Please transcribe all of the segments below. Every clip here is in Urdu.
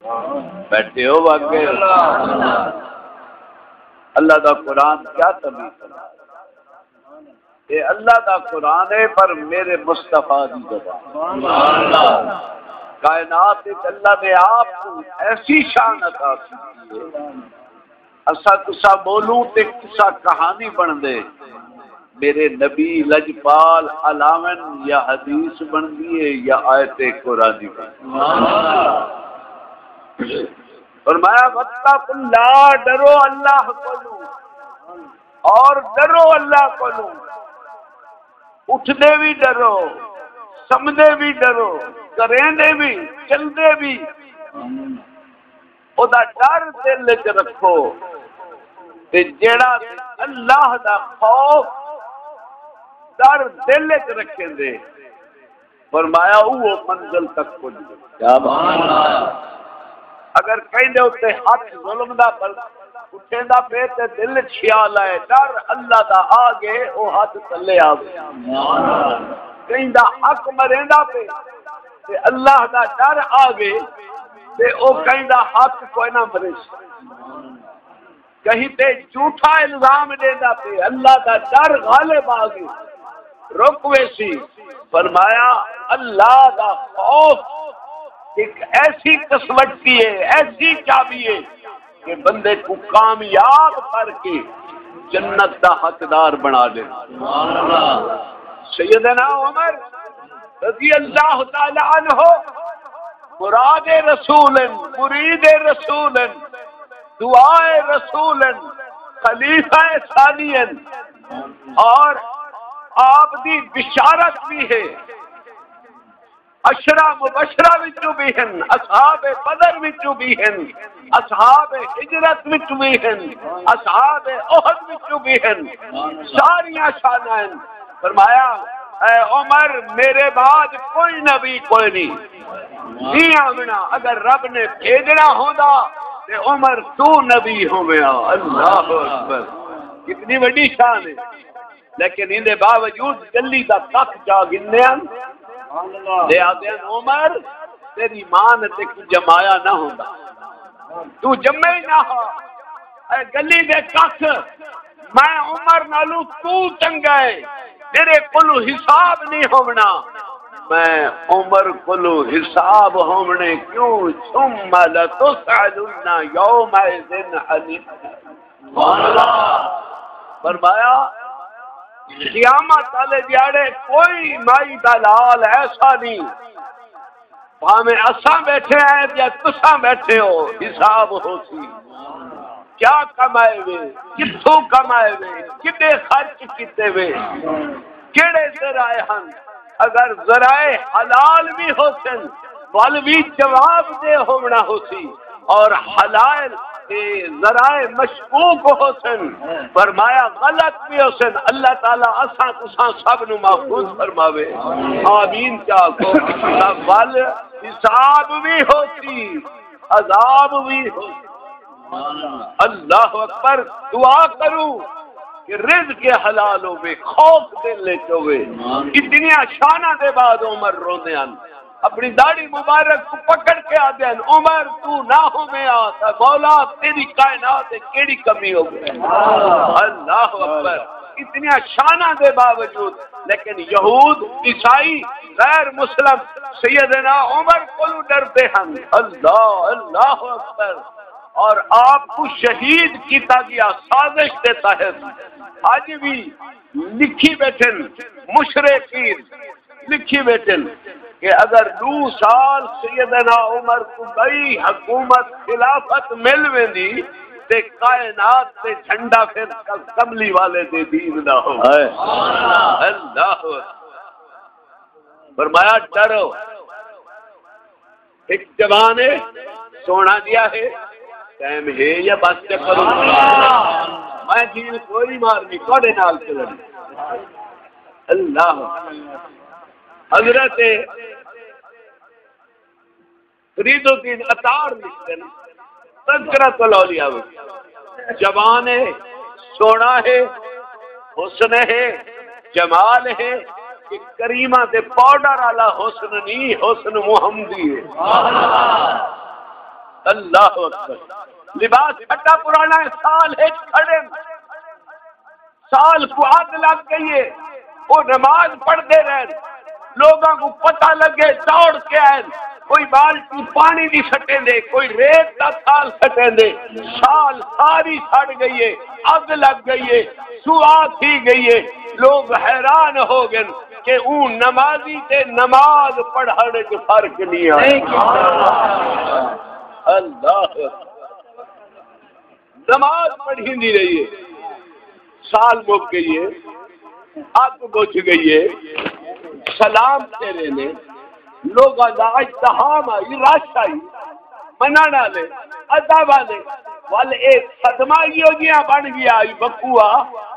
بیٹھے ہو واقعی اللہ دا قرآن کیا تمیز یہ اللہ دا قرآن ہے پر میرے مصطفیٰ دی زبان کائنات اللہ نے آپ کو ایسی شان عطا کی ہے اسا کسا بولوں تے کسا کہانی بن دے میرے نبی لجپال علاوہ یا حدیث بن دیے یا آیت قرآنی بن فرمایا واتقوا اللہ ڈرو اللہ کو اور ڈرو اللہ کو اٹھنے بھی ڈرو سمجھے بھی ڈرو کریں دے بھی چل دے بھی او دا ڈر دل وچ رکھو تے جیڑا اللہ دا خوف ڈر دل وچ رکھیں دے فرمایا وہ منزل تک پہنچے کیا بات اگر کہیں دے ہوتے ہاتھ ظلم دا پر اٹھیں دا پہ تے دل خیال آئے ڈر اللہ دا آگے او ہاتھ تلے آگے کہیں دا حق مریندا پہ تے اللہ دا ڈر آگے تے او کہیں دا حق کوئی نہ مرے کہیں تے جھوٹا الزام دیندا پہ اللہ دا ڈر غالب آگے رکوے سی فرمایا اللہ دا خوف ایک ایسی قسمتی ہے ایسی چابی ہے کہ بندے کو کامیاب کر کے جنت دا حقدار بنا دے سیدنا عمر رضی اللہ تعالی عنہ مراد رسول مرید رسول دعائے رسول خلیفہ ثانی اور آپ دی بشارت بھی ہے اشرا مبشرہ وچوں بھی ہیں اصحاب بدر وچوں بھی ہیں اصحاب ہجرت وچوں بھی ہیں اصحاب احد وچوں بھی ہیں ساریاں شاناں ہیں فرمایا اے عمر میرے بعد کوئی نبی کوئی نہیں آمنا اگر رب نے بھیجنا ہوندا تے عمر تو نبی ہویا اللہ اکبر کتنی بڑی شان ہے لیکن ان دے باوجود گلی دا تک جا گنے لے آتے ہیں عمر تیری ماں نے تے جمایا نہ ہوندا تو جمع ہی نہ ہو اے گلی دے کخ میں عمر نالو تو چنگا ہے میرے کولو حساب نہیں ہونا میں عمر کولو حساب ہونے کیوں ثم لتسألن یومئذ عن فرمایا قیامت والے دیاڑے کوئی مائی دلال ایسا نہیں ہمیں اساں بیٹھے ہیں یا تساں بیٹھے ہو حساب ہو سی کیا کمائے ہوئے کتھوں کمائے ہوئے کتنے خرچ کیتے ہوئے کیڑے ذرائع ہن اگر ذرائع حلال بھی ہو سن ول بھی جواب دے ہونا ہو سی اور حلال ذرائع مشکوک ہو سن فرمایا غلط بھی ہو سن اللہ تعالیٰ اساں تساں سب نو محفوظ فرماوے آمین کیا کو ول حساب بھی ہوتی عذاب بھی ہو اللہ اکبر دعا کروں کہ رزق کے حلال ہوئے خوف دل لے چوے اتنی شانہ دے بعد عمر روندے ہیں اپنی داڑھی مبارک کو پکڑ کے آتے ہیں عمر تو نہ ہو میں آتا مولا تیری کائنات کیڑی کمی ہو گئی اللہ اکبر اتنی شانہ دے باوجود لیکن یہود عیسائی غیر مسلم سیدنا عمر کو ڈرتے ہیں اللہ اکبر اور آپ کو شہید کیتا گیا سازش کے تحت آج بھی لکھی بیٹھن مشرقین لکھی بیٹھن کہ اگر 2 سال سیدنا عمر کو گئی حکومت خلافت مل ویندی تے کائنات تے جھنڈا پھر کملی والے دے دین نہ ہو اللہ فرمایا ڈرو ایک جوان ہے سونا دیا ہے ٹائم ہے یا بس چکر میں جیل کوئی مارنی کوڑے نال چلنی اللہ حضرت فرید الدین عطار لکھتے ہیں تذکرۃ الاولیاء جوان ہے سونا ہے حسن ہے جمال ہے کہ کریمہ تے پاؤڈر والا حسن نہیں حسن محمدی ہے اللہ اکبر. لباس پھٹا پرانا ہے، سال ایک کھڑے، سال کو آگ لگ گئی ہے، وہ نماز پڑھتے رہے، لوگوں کو پتہ لگے دوڑ کے آئے، کوئی بالٹی پانی نہیں سٹیں دے، کوئی ریت کا سال سٹیں دے، سال ساری سڑ گئی ہے، آگ لگ گئی ہے، سوا تھی گئی ہے. لوگ حیران ہو گئے کہ اون نمازی تے نماز پڑھانے کے فرق نہیں آئے. اللہ نماز پڑھی نہیں رہی ہے، سال مک گئی ہے، آگ بجھ گئی ہے، سلام تیرے نے لوگ اجتحام آئی، رش آئی، منع والے ادب والے والے ایک صدمہ یہ بن گیا بکوا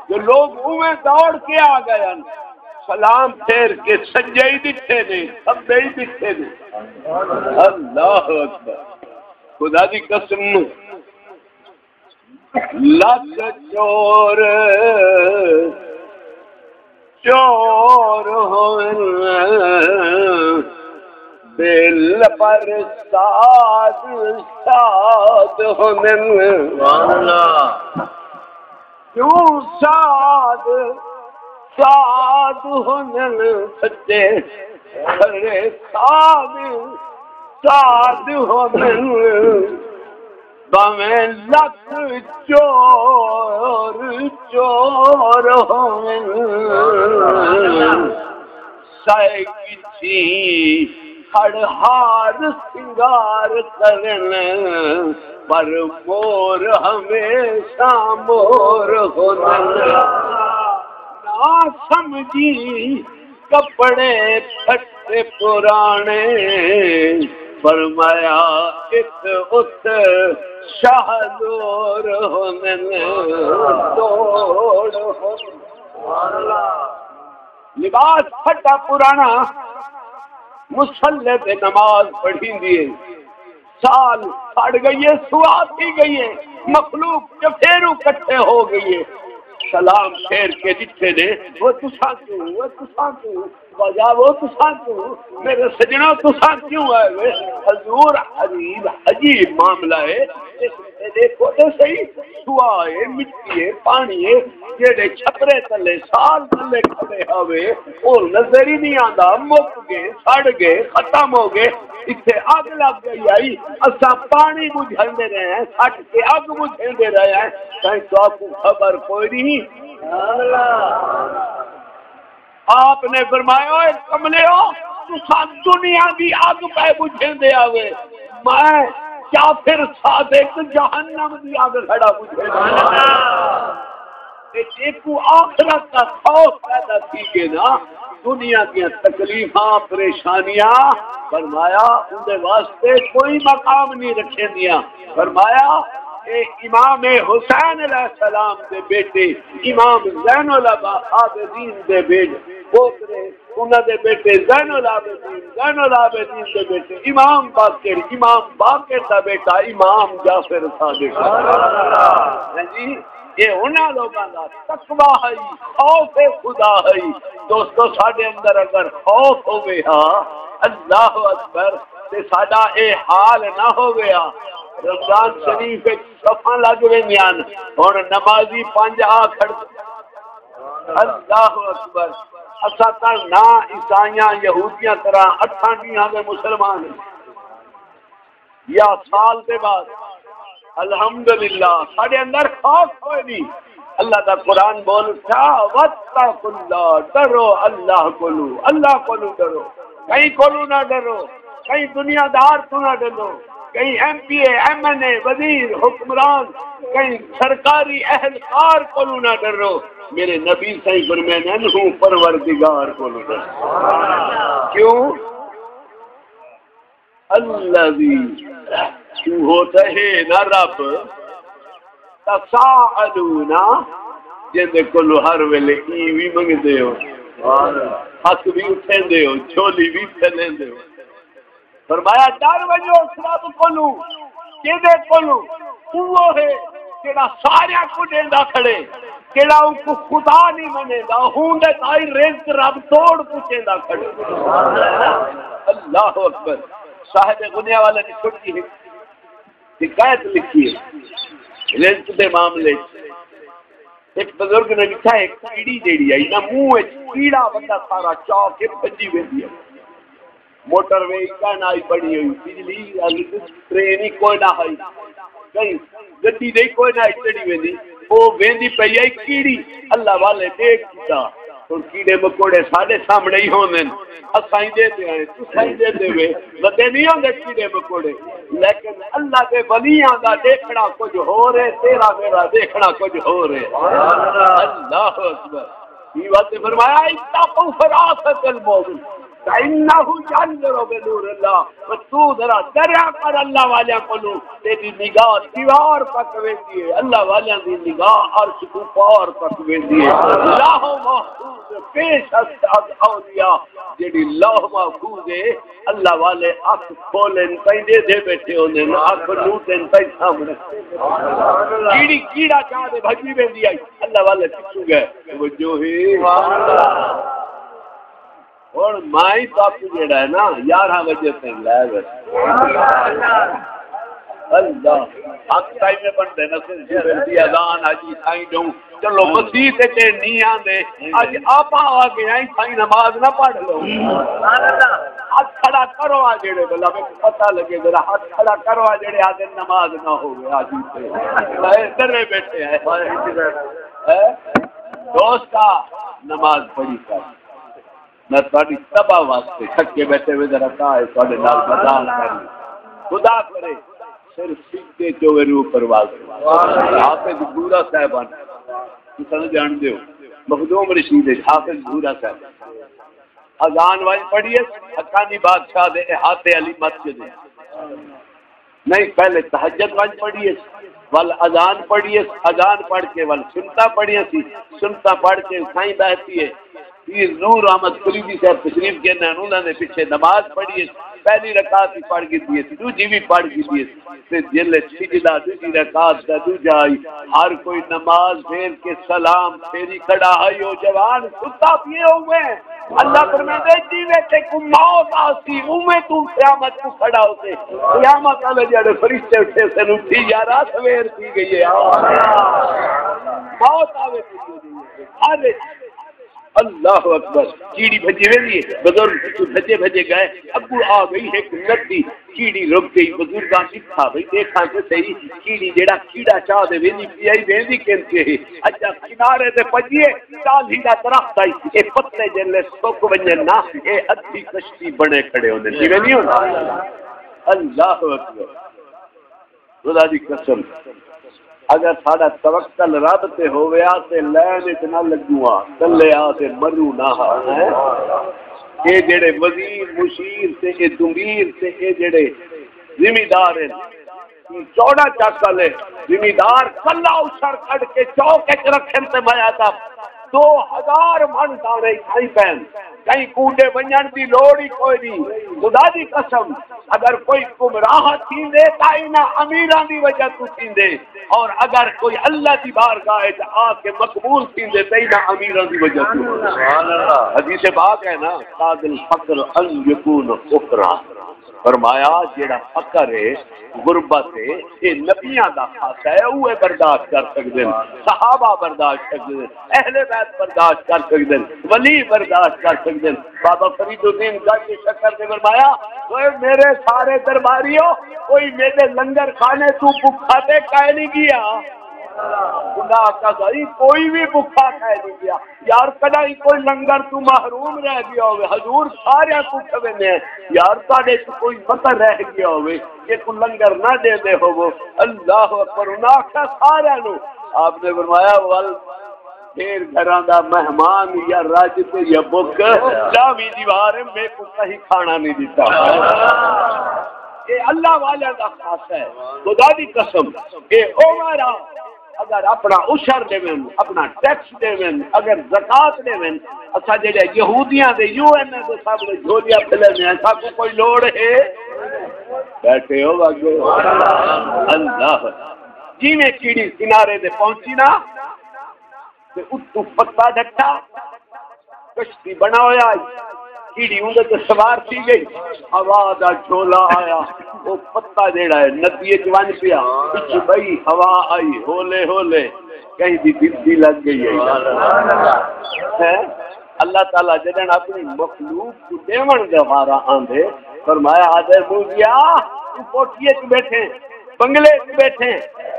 جو لوگ اوے دوڑ کے آ گئے، سلام پھیر کے سجے ہی دکھتے نے، سبے ہی دکھتے نے. اللہ اکبر. خدا دی قسم لکھ چور چور دل پر ساد ساد کیوں ساد ساد سچے خرے ساد ساد بمیں لکھ چور چور سائے کسی ہر ہار سنگار کرن پر مور ہمیشہ مور ہونا. نہ سمجھی کپڑے پھٹے پرانے فرمایا ایک ات شاہدور ہونے توڑ ہو. لباس پھٹا پرانا مسلح پہ نماز پڑھی دیے، سال پڑ گئی ہے، سوا تھی گئی ہے، مخلوق چفیرو کٹھے ہو گئی ہے. سلام پھیر کے جتھے نے وہ تساں کیوں، وہ تساں کیوں وجہ، وہ تساں کیوں میرے سجنا تساں کیوں آئے ہوئے. حضور عجیب عجیب معاملہ ہے. دیکھو تو صحیح، سوا ہے، مٹی ہے، پانی ہے، جڑے چھپرے تلے سال تلے کھڑے ہوئے اور نظر ہی نہیں آندا، مک گئے، سڑ گئے، ختم ہو گئے. اتنے اگ لگ گئی آئی، اساں پانی بجھاندے رہے ہیں، سٹ کے اگ بجھاندے رہے ہیں، کہیں تو آپ کو خبر کوئی نہیں. آپ نے فرمایا کملے ہو تساں دنیا کی اگ پہ بجھاندے آوے، میں کافر صادق جہنم دی اگ کھڑا بجھاندے. ایک آخرت کا خوف پیدا کی گئے نا، دنیا کی تکلیفاں پریشانیاں فرمایا اندے واسطے کوئی مقام نہیں رکھے دیا. فرمایا اے امام حسین علیہ السلام دے بیٹے، امام زین العابدین دے بیٹے پوترے، انہاں دے بیٹے زین العابدین، زین العابدین دے بیٹے امام باقر دا بیٹا امام جعفر صادق. جی یہ انہاں لوگاں دا تقویٰ ہے، خوف خدا ہے. دوستو ساڈے اندر اگر خوف ہو گیا اللہ اکبر تے ساڈا اے حال نہ ہو گیا. رمضان شریف صفاں لگ ویندیاں ہن نمازی پنج آ کھڑ اللہ اکبر. اساں تا نہ عیسائیاں یہودیاں طرح 8 دیاں دے مسلمان یا سال دے بعد الحمدللہ ساڈے اندر خوف کوئی نہیں. اللہ دا قرآن بولتا واتقوا اللہ، ڈرو اللہ کولو، اللہ کولو ڈرو، کہیں کولو نہ ڈرو، کہیں دنیا دار تو نہ ڈرو، کہیں M P A M N A وزیر حکمران کہیں سرکاری اہلکار کولو نہ ڈرو. میرے نبی صحیح فرمایا نہ پروردگار کولو ڈرو. کیوں؟ الذی ہوتا ہے نہ رب تساءلونا جندے کولو ہر ویلے ای وی منگدے ہو، ہاتھ بھی اٹھیندے ہو، جھولی بھی پھیلیندے ہو. فرمایا ڈر وجو اس رب کولو کیدے کولو وہ ہے جڑا سارے کو دیندا کھڑے، جڑا ان کو خدا نہیں منےدا، ہوں دے تائی رزق رب توڑ پوچھیندا کھڑے. اللہ اکبر. صاحب غنیہ والے نے چھوٹی ہے شکایت لکھی ہے رزق دے معاملے ایک بزرگ نے لکھا ہے کیڑی جیڑی آئی نا منہ کیڑا بندہ سارا چاہ کے بھجی ویندی ہے موٹر وے کا نہ بڑی ہوئی بجلی ٹرین ہی کوئی نہ ہوئی کہیں گڈی نہیں کوئی نہ چڑی ویندی وہ ویندی پئی ہے کیڑی اللہ والے دیکھ کیتا تو کیڑے مکوڑے سارے سامنے ہی ہوندے اسائیں دیتے ہیں تسائیں دیتے ہوئے لگے نہیں ہوندے کیڑے مکوڑے لیکن اللہ کے ولیاں دا دیکھنا کچھ ہو رہے تیرا میرا دیکھنا کچھ ہو رہے اللہ اکبر یہ بات فرمایا اتقوا فراست المومن فإنه ينظر بنور الله تو ذرا دریا کر اللہ والے کولو تیری نگاہ دیوار تک ویندی ہے اللہ والے دی نگاہ عرش کو پار تک ویندی ہے اللہ محفوظ پیش از اولیاء جڑی لوح محفوظ ہے اللہ والے اکھ کھولن پیندے دے بیٹھے ہوندے اکھ لوٹن پئی سامنے کیڑی کیڑا چاہ دے بھجی ویندی ہے اللہ والے پچھو گئے وہ جو ہے اور مائی باپ جڑا ہے نا 11 بجے تک لائے بس اللہ حق ٹائم میں بن دینا سے اذان اجی سائیں دوں چلو مسیح تے نہیں آندے اج آپا آ گئے ہیں سائیں نماز نہ پڑھ لو سبحان اللہ ہاتھ کھڑا کرو آ جڑے بلا میں پتہ لگے ذرا ہاتھ کھڑا کرو آ جڑے آج نماز نہ ہو گیا آج سے ڈرے بیٹھے ہیں دوستا نماز پڑھی کر میں تھوڑی تباہ واسطے تھکے بیٹھے ہوئے ذرا کہا ہے تھوڑے نال بدان کریں خدا کرے صرف سیکھتے چوے روح پرواز حافظ بورا صاحبان تساں جان دیو مخدوم رشید حافظ بورا صاحب اذان والی پڑھیے حقانی بادشاہ دے احاطے علی مسجد نہیں پہلے تہجد والی پڑھیے ول اذان پڑھیے اذان پڑھ کے ول سنتا پڑھیے سی سنتا پڑھ کے سائیں بہتی ہے پیر نور احمد قریبی صاحب تشریف کے انہوں نے پیچھے نماز پڑھی ہے پہلی رکعت ہی پڑھ کے دیے دوسری بھی پڑھ کے دیے پھر جل سجدہ دوسری رکعت کا دوجا ہر کوئی نماز پھیر کے سلام پھیری کھڑا ہے او جوان ستا پیے ہوئے اللہ فرماتے جیوے تے کو موت آسی اوے تو قیامت کو کھڑا ہوتے قیامت والے جڑے فرشتے اٹھے سن اٹھی یارا سویر تھی گئی ہے موت آوے تھی اللہ اکبر کیڑی بھجی ویندی ہے بزرگ بھجے بھجے گئے ابو آ گئی ایک ندی کیڑی رک گئی بزرگاں دکھا بھئی دیکھاں تے صحیح کیڑی جیڑا کیڑا چاہ دے ویندی پیائی ویندی کینتے ہے اچھا کنارے تے پجیے ٹالی دا درخت آئی اے پتے جلے سوک ونجن نا اے ادھی کشتی بنے کھڑے ہوندے جویں نہیں ہوندا اللہ اکبر خدا دی قسم اگر ساڈا توکل رب تے ہویا تے لین وچ نہ لگوا کلے آ تے مرو نہ ہے اے جڑے وزیر مشیر تے اے دمیر تے اے جڑے ذمہ ہیں چوڑا چاکل ہے ذمہ کلا اسر کڈ کے چوک وچ رکھن تے مایا تا 2000 من دانے کھائی پین کہیں کوڈے ونجن دی لوڑ ہی کوئی نہیں خدا دی قسم اگر کوئی گمراہ تھیندے تائی نہ امیراں دی وجہ تو تھیندے اور اگر کوئی اللہ دی بارگاہ وچ آ کے مقبول تھیندے تائی نہ امیراں دی وجہ تو سبحان اللہ حدیث پاک ہے نا قاد الفقر ان یکون فقرا فرمایا جیڑا فقر ہے غربت ہے یہ نبیاں دا خاصہ ہے وہ برداشت کر سکتے ہیں صحابہ برداشت کر سکتے ہیں اہل بیت برداشت کر سکتے ہیں ولی برداشت کر سکتے ہیں بابا فرید الدین گاجی شکر نے فرمایا میرے سارے درباریوں کوئی میرے لنگر کھانے تو بھوکا تے کہہ نہیں گیا خدا کا گئی کوئی بھی بھوکا کہہ نہیں گیا یار کدی کوئی لنگر تو محروم رہ گیا ہوئے حضور سارے کو کھونے ہیں یار تاڑے تو کوئی مطر رہ گیا ہوئے یہ کو لنگر نہ دے دے ہو وہ اللہ اکبر انہاں کا سارے نو آپ نے فرمایا وال پھر گھراں دا مہمان یا راج تے یا بک لاوی دیوار میں کو کہیں کھانا نہیں دیتا یہ اللہ والے دا خاص ہے خدا دی قسم کہ عمرہ اگر اپنا عشر دیون اپنا ٹیکس دیون اگر زکات دیون اسا جڑے یہودیاں دے یو این اے دے سامنے جھولیاں پھلے میں ایسا کو کوئی لوڑ ہے بیٹھے ہو اگے اللہ جی میں کیڑی کنارے دے پہنچی نا تے اتو پتا ڈٹا کشتی بنا ہویا کیڑی اندر تے سوار تھی گئی ہوا دا جھولا آیا وہ پتا جیڑا ہے ندی ون پیا پچھو بھائی ہوا آئی ہولے ہولے کہیں دی دل لگ گئی ہے اللہ تعالیٰ جدن اپنی مخلوق کو دیون دوارا آندے فرمایا آدھے موزیا تو کوٹھیے چ بیٹھے بنگلے چ بیٹھے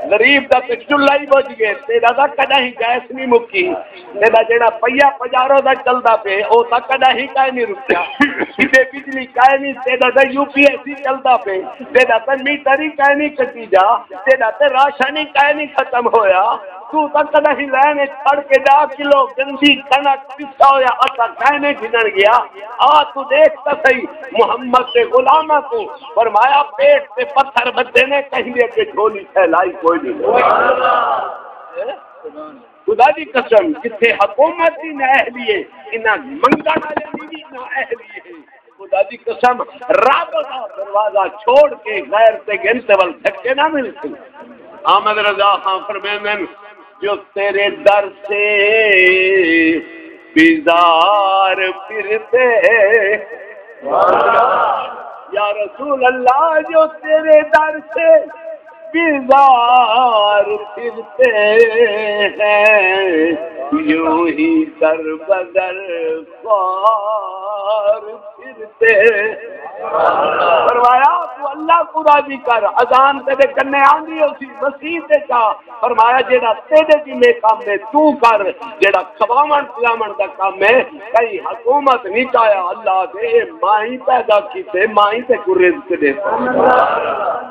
غریب دا تے چولہا ہی بج گئے تیرا دا کدا ہی گیس نہیں مکی تیرا جڑا پیا پجارو دا چلدا پے او تا کدا ہی کائے نہیں رکیا کتے بجلی کائے نہیں تیرا دا یو پی ایس ہی چلدا پے تیرا تے میٹر ہی کائے نہیں کٹی جا تیرا تے راشن ہی کائے نہیں ختم ہویا تو تا کدا ہی لینے چھڑ کے جا کلو گندی کنک پسا ہویا اتا کائے نہیں گھنن گیا آ تو دیکھتا صحیح محمد کے غلامہ کو فرمایا پیٹ سے پتھر بدے نے کہیں دے کے جھولی پھیلائی کوئی نہیں خدا دی قسم جتھے حکومت ہی نہ اہلیے انہاں منگا والے بھی نہ اہلیے خدا دی قسم رب دا دروازہ چھوڑ کے غیر سے گنتے ول دھکے نہ ملتے احمد رضا خان فرماتے ہیں جو تیرے در سے بیزار پھرتے یا رسول اللہ جو تیرے در سے بیزار پھرتے ہیں یوں ہی در بدر خوار پھرتے فرمایا تو اللہ کو راضی کر اذان تیرے کنے آندی اسی مسیح تے چا فرمایا جیڑا تیرے جنے کام ہے تو کر جیڑا کھواون پلاون دا کام ہے کئی حکومت نہیں چاہیا اللہ دے مائی پیدا کیتے مائی تے کو رزق دے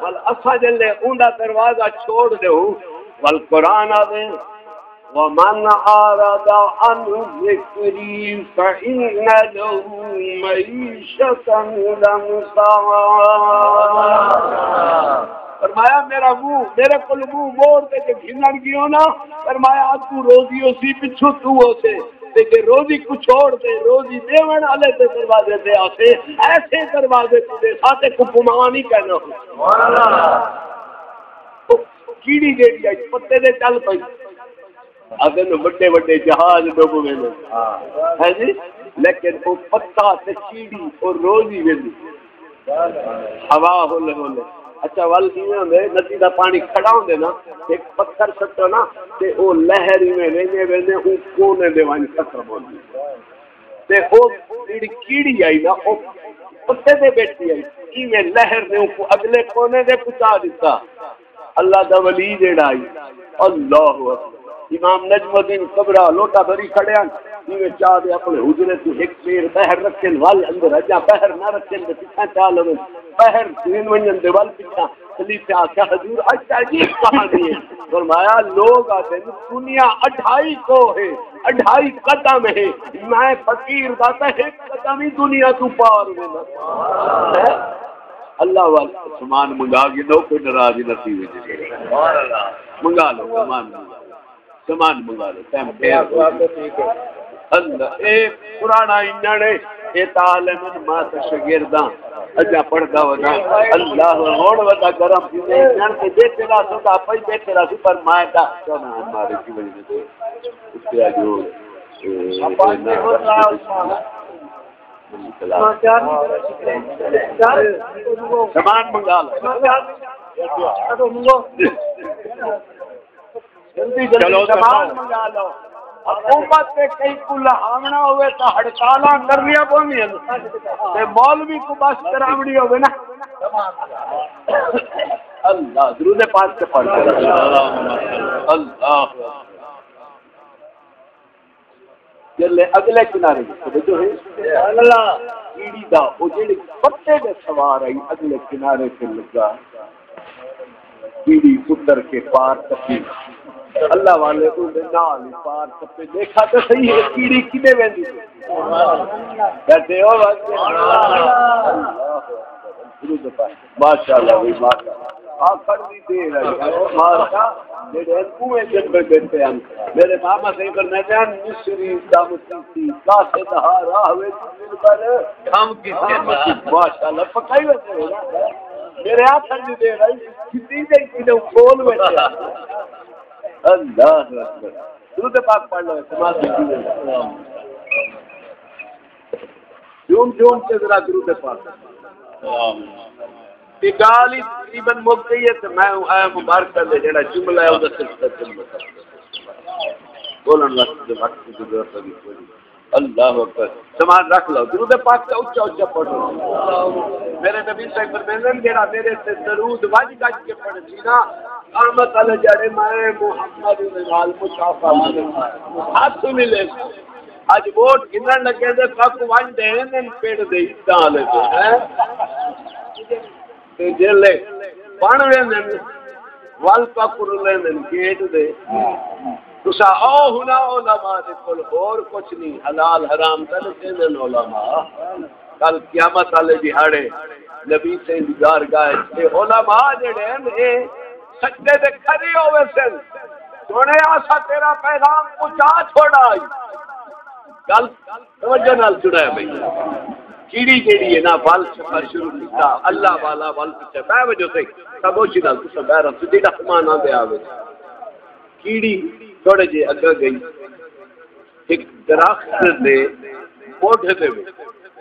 ول اسا جلے اوندا دروازہ چھوڑ دیو ول قرآن آوے ومن أعرض عن ذكري فإن له معيشة ضنكا فرمایا میرا منہ میرے کول منہ موڑ دے کے گھنن گیو نا فرمایا تو روزی اسی پچھو تو ہوتے تے کہ روزی کو چھوڑ دے روزی دیون والے تے دروازے تے آتے ایسے دروازے تے ساتے کو گمان ہی کہنا سبحان اللہ کیڑی جیڑی ہے پتے دے چل پئی اگر بڑے بڑے جہاز ڈوب گئے ہے جی لیکن وہ پتا تے چیڑی اور روزی ویندی ہوا ہولے ہولے اچھا ول کیویں ہوندے ندی دا پانی کھڑا ہوندے نا ایک پتھر سٹو نا تے او لہر میں ویندے ویندے او کونے دے وان ختم ہوندی تے او جڑی کیڑی آئی نا او پتے دے بیٹھی آئی ایویں لہر نے او اگلے کونے دے پہنچا دیتا اللہ دا ولی جڑا آئی اللہ اکبر امام نجم الدین کبرا لوٹا بھری کھڑیا یہ چاہ دے اپنے حجرے تو ایک پیر بہر رکھن وال اندر اجا بہر نہ رکھن تے پیچھے چال ہوے بہر دین ونجن دے وال پیچھے خلیفہ آکھیا حضور اچھا جی کہانی ہے فرمایا لوگ آتے ہیں دنیا 2.5 کو ہے 2.5 قدم ہے میں فقیر دا تے ایک قدم ہی دنیا تو پار ہونا اللہ والا سامان منگا کے دو کوئی ناراض نصیب ہے سبحان اللہ منگا لو سامان منگا لو ٹائم اللہ ایک پرانا انجن ہے اے تعلیم مات شاگرداں اجا پڑھدا ودا اللہ ہون ودا گرم تھی انجن تے بیٹھے لا سودا پئی بیٹھے لا سپر ماں دا سنا ہمارے کی وجہ سے اس پہ جو سامان منگا لو چلو سامان منگا لو حکومت پہ کئی کو لہاونا ہوئے تو ہڑتالاں کرنیاں پوندیاں تے مولوی کو بس کراوڑی ہوئے نا اللہ درود پاک سے پڑھ اللہ چلے اگلے کنارے جو ہے اللہ کیڑی دا او جڑی پتے دے سوار آئی اگلے کنارے سے لگا کیڑی اتر کے پار تپی اللہ والے کو نال پار تپے دیکھا تو صحیح ہے کیڑی کدے ویندی کہتے ہو ماشاءاللہ بھائی ماشاءاللہ آخر بھی دے رہی ہے ماشاء میرے کنویں جنبے بیٹھے ہیں میرے ماما صحیح کرنے ہیں مصری دامتی تھی کاسے دہا راہ ہوئے دل پر ہم کسی ماشاءاللہ پکائی ہوتے ہیں میرے آخر بھی دے رہی کسی دے کسی کھول بیٹھے اللہ اکبر درود پاک پڑھ لو سماعت کی جھوم جھوم کے ذرا درود پاک گالی تقریباً مک گئی ہے تو میں آیا مبارکہ دے جڑا جملہ ہے وہ صرف بولن وقت کی ضرورت ہے. اللہ اکبر سامان رکھ لو درود پاک کا اونچا اونچا پڑھو. میرے نبی صاحب فرماتے ہیں جڑا میرے سے درود وج گج کے پڑھ سی نا قیامت والے جڑے میں محمد نال مصافہ ہاتھ ملے. اج ووٹ گنن لگے تے پاک ون دین پیڑ دے تال تے جلے بن وین وال پاکر لین گیٹ دے تسا او ہنا علماء دے کول اور کچھ نہیں حلال حرام تے کہندے علماء. کل قیامت والے دیہاڑے نبی سے بارگاہ تے علماء جڑے ہیں سجدے تے کھڑے ہوئے سن سونے آسا تیرا پیغام پہنچا چھوڑا. گل توجہ نال سنایا بھائی کیڑی جیڑی ہے نا ول سفر شروع کیتا اللہ والا ول پیچھے بہ وجہ سے خاموشی نال تسا بہ رہا سجدے رحمان آندے آوے کیڑی تھوڑے جے اگے گئی ایک درخت دے موڈ دے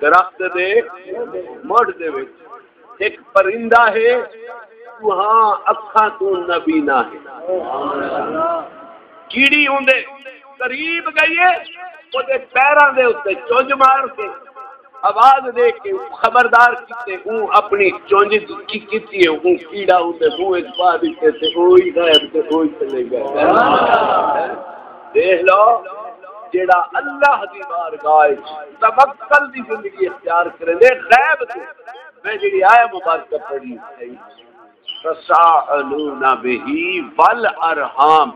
درخت دے موڈ دے ایک پرندہ ہے وہاں اکھاں تو نبینا ہے. کیڑی ہوندے قریب گئی ہے وہ پیراں دے اوتے چونج مار کے آواز دے کے خبردار کیتے ہوں اپنی چونج کی کیتی ہے ہوں کیڑا ہوندے منہ وچ پا دتے تے ہوئی غائب تے ہوئی چلے گئے. دیکھ لو جیڑا اللہ دی بارگاہ وچ توکل دی زندگی اختیار کرے دے غیب تو میں جڑی آیا مبارکہ پڑھی ہے تساءلون بہ والارحام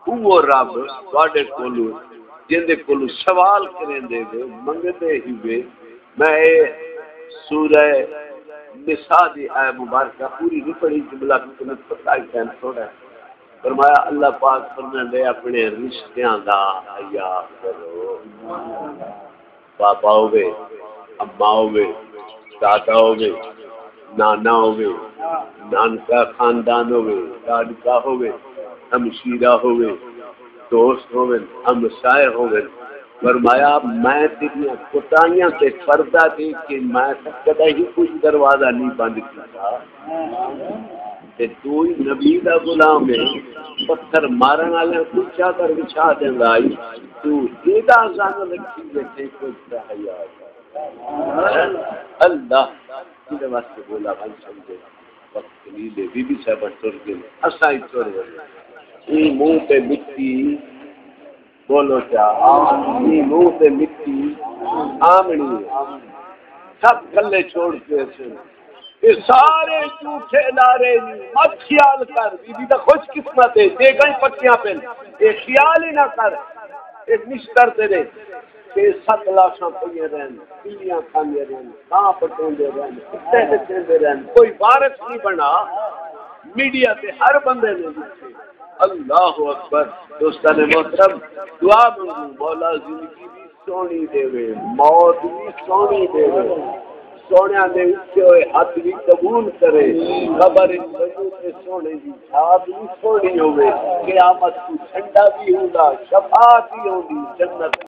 وہ رب تواڈے کولوں جندے کولوں سوال کریندے وے منگدے ہی وے. میں سورہ نساء دی آیت مبارکہ پوری نہیں پڑھی جملہ تمہیں پتہ ہے کہنا تھوڑا ہے. فرمایا اللہ پاک فرماندے اپنے رشتیاں دا حیا کرو. باپا ہوے اماں ہوے دادا ہوے نانا ہوے نانکا خاندان ہوے دادکا ہوے ہمشیرہ ہوے دوست ہوے ہمسائے ہوے. فرمایا میں تیریاں کوتاہیاں تے پردہ دے کے میں کدی ہی کچھ دروازہ نہیں بند کیتا تے تو ہی نبی دا غلام ہے. پتھر مارن والے کو چادر بچھا دیندا ائی تو ایدا زان رکھی بیٹھے کچھ حیا. اللہ کی واسطے بولا بھائی سمجھے وقت نہیں دے بی بی صاحب ٹر گئے اساں ہی ٹر گئے. یہ منہ پہ مٹی بولو کیا یہ منہ پہ مٹی آمنی سب کلے چھوڑ کے یہ سارے جھوٹے نعرے مت خیال کر بی دا خوش قسمت ہے دے گئی پٹیاں پہ یہ خیال ہی نہ کر ایک نشتر تیرے کہ 7 لاشاں پہ رہن پلیاں کھانے رہن کہاں پٹوندے رہن کتے بچے رہن کوئی وارث نہیں بنا. میڈیا تے ہر بندے نے دیکھے. اللہ اکبر. دوستان محترم دعا منگو مولا زندگی بھی سونی دے وے موت بھی سونی دے وے سونے دے اٹھے ہوئے ہاتھ بھی قبول کرے خبر ان وجود سے سونے دی چھاپ بھی سونی ہوئے قیامت کو ٹھنڈا بھی ہوگا شفاعت بھی ہوگی جنت